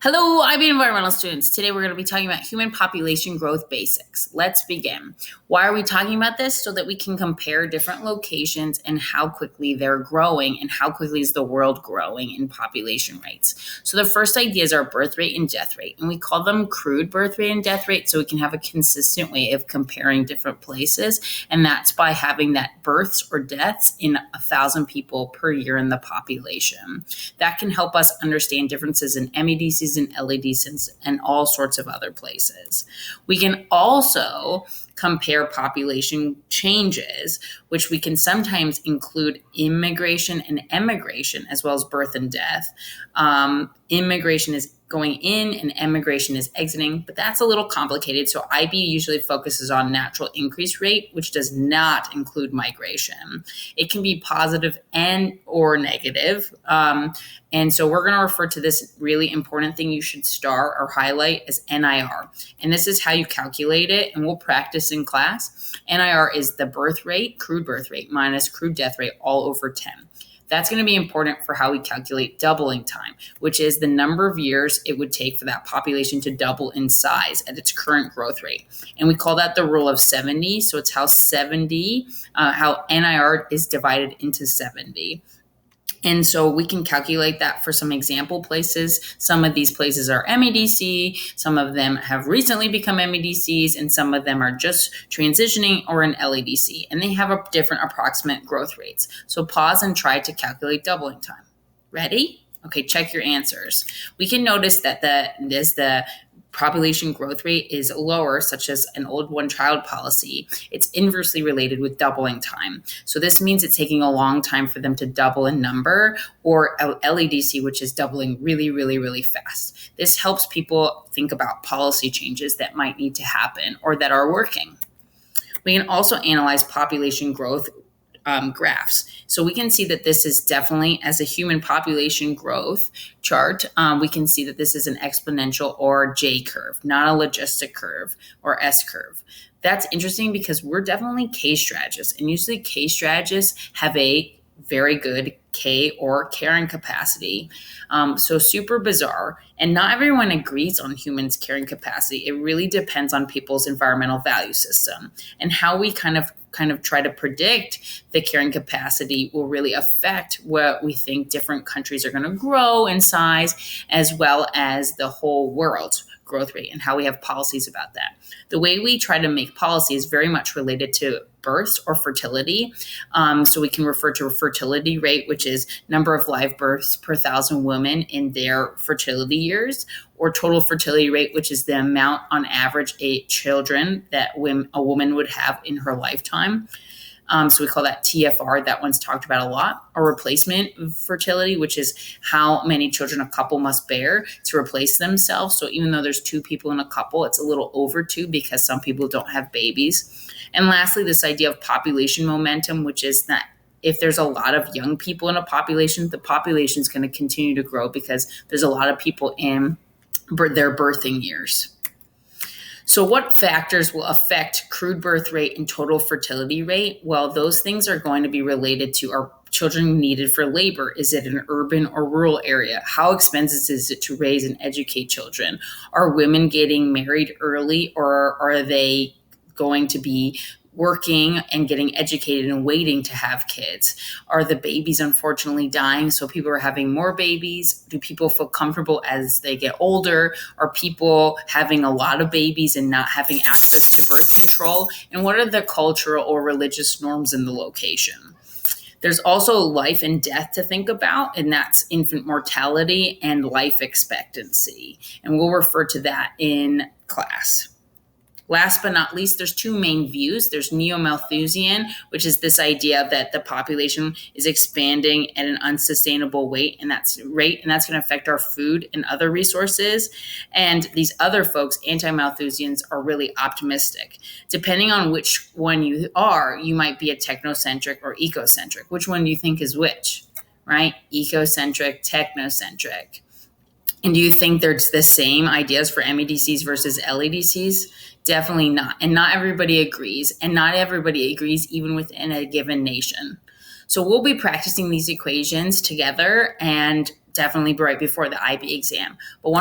Hello, IB Environmental students. Today we're going to be talking about human population growth basics. Let's begin. Why are we talking about this? So that we can compare different locations and how quickly they're growing and how quickly is the world growing in population rates. So the first idea is our birth rate and death rate, and we call them crude birth rate and death rate so we can have a consistent way of comparing different places, and that's by having that births or deaths in 1,000 people per year in the population. That can help us understand differences in MEDCs and LADCs and all sorts of other places. We can also compare population changes, which we can sometimes include immigration and emigration as well as birth and death. Immigration is going in and emigration is exiting, but that's a little complicated. So IB usually focuses on natural increase rate, which does not include migration. It can be positive and or negative. And so we're going to refer to this really important thing you should star or highlight as NIR. And this is how you calculate it, and we'll practice in class. NIR is the birth rate, crude birth rate, minus crude death rate all over 10. That's going to be important for how we calculate doubling time, which is the number of years it would take for that population to double in size at its current growth rate. And we call that the rule of 70. So it's how how NIR is divided into 70. And so we can calculate that for some example places. Some of these places are MEDC, some of them have recently become MEDCs, and some of them are just transitioning or an LADC, and they have a different approximate growth rates. So pause and try to calculate doubling time. Ready? Okay, check your answers. We can notice that the population growth rate is lower, such as an old one-child policy, it's inversely related with doubling time. So this means it's taking a long time for them to double in number, or LADC, which is doubling really, really, really fast. This helps people think about policy changes that might need to happen or that are working. We can also analyze population growth graphs. So we can see that this is definitely, as a human population growth chart, we can see that this is an exponential or J curve, not a logistic curve or S curve. That's interesting because we're definitely K strategists, and usually K strategists have a very good K or carrying capacity. So super bizarre. And not everyone agrees on humans' carrying capacity. It really depends on people's environmental value system, and how we kind of try to predict the carrying capacity will really affect what we think different countries are going to grow in size, as well as the whole world's growth rate and how we have policies about that. The way we try to make policy is very much related to births or fertility. So we can refer to a fertility rate, which is number of live births per 1,000 women in their fertility years, or total fertility rate, which is the amount on average children that a woman would have in her lifetime. So we call that TFR. That one's talked about a lot. Or replacement fertility, which is how many children a couple must bear to replace themselves. So even though there's 2 people in a couple, it's a little over 2 because some people don't have babies. And lastly, this idea of population momentum, which is that if there's a lot of young people in a population, the population is going to continue to grow because there's a lot of people in their birthing years. So what factors will affect crude birth rate and total fertility rate? Well, those things are going to be related to our children needed for labor. Is it an urban or rural area? How expensive is it to raise and educate children? Are women getting married early, or are they going to be working and getting educated and waiting to have kids? Are the babies unfortunately dying, so people are having more babies? Do people feel comfortable as they get older? Are people having a lot of babies and not having access to birth control? And what are the cultural or religious norms in the location? There's also life and death to think about, and that's infant mortality and life expectancy. And we'll refer to that in class. Last but not least, there's 2 main views. There's neo-Malthusian, which is this idea that the population is expanding at an unsustainable rate, and that's going to affect our food and other resources. And these other folks, anti-Malthusians, are really optimistic. Depending on which one you are, you might be a technocentric or ecocentric. Which one do you think is which, right? Ecocentric, technocentric. And do you think there's the same ideas for MEDCs versus LADCs? Definitely not. And not everybody agrees. And not everybody agrees even within a given nation. So we'll be practicing these equations together, and definitely right before the IB exam. But one